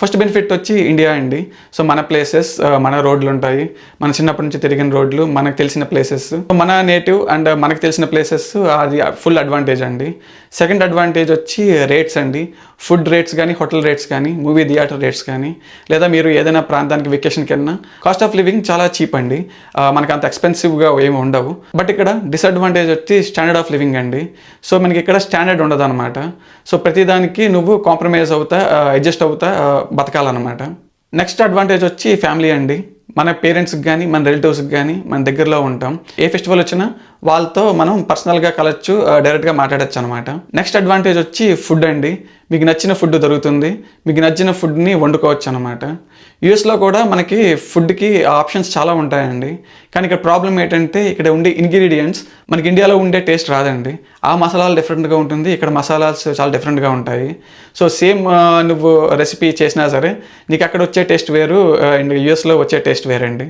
First benefit వచ్చి India అండి. So మన ప్లేసెస్, మన రోడ్లు ఉంటాయి, మన చిన్నప్పటి నుంచి తిరిగిన రోడ్లు, మనకు తెలిసిన ప్లేసెస్, మన నేటివ్ అండ్ మనకు తెలిసిన ప్లేసెస్, అది ఫుల్ అడ్వాంటేజ్ అండి. సెకండ్ అడ్వాంటేజ్ వచ్చి రేట్స్ అండి. ఫుడ్ రేట్స్ కానీ, హోటల్ రేట్స్ కానీ, మూవీ థియేటర్ రేట్స్ కానీ, లేదా మీరు ఏదైనా ప్రాంతానికి వెకేషన్కి వెళ్ళినా కాస్ట్ ఆఫ్ లివింగ్ చాలా చీప్ అండి. మనకు అంత ఎక్స్పెన్సివ్గా ఏమి ఉండవు. బట్ ఇక్కడ డిసడ్వాంటేజ్ వచ్చి స్టాండర్డ్ ఆఫ్ లివింగ్ అండి. సో మనకి ఇక్కడ స్టాండర్డ్ ఉండదు అనమాట. సో ప్రతిదానికి నువ్వు కాంప్రమైజ్ అవుతా, అడ్జస్ట్ అవుతా బతకాలన్నమాట. నెక్స్ట్ అడ్వాంటేజ్ వచ్చి ఫ్యామిలీ అండి. మన పేరెంట్స్కి కానీ, మన రిలేటివ్స్కి కానీ మన దగ్గరలో ఉంటాం. ఏ ఫెస్టివల్ వచ్చినా వాళ్ళతో మనం పర్సనల్గా కలవచ్చు, డైరెక్ట్గా మాట్లాడచ్చు అనమాట. నెక్స్ట్ అడ్వాంటేజ్ వచ్చి ఫుడ్ అండి. మీకు నచ్చిన ఫుడ్ దొరుకుతుంది, మీకు నచ్చిన ఫుడ్ని వండుకోవచ్చు అనమాట. యూఎస్లో కూడా మనకి ఫుడ్కి ఆప్షన్స్ చాలా ఉంటాయండి. కానీ ఇక్కడ ప్రాబ్లం ఏంటంటే ఇక్కడ ఉండే ఇంగ్రీడియంట్స్ మనకి ఇండియాలో ఉండే టేస్ట్ రాదండి. ఆ మసాలాలు డిఫరెంట్గా ఉంటుంది, ఇక్కడ మసాలాస్ చాలా డిఫరెంట్గా ఉంటాయి. సో సేమ్ నువ్వు రెసిపీ చేసినా సరే నీకు అక్కడ వచ్చే టేస్ట్ వేరు, యూఎస్లో వచ్చే టేస్ట్ వేరండి.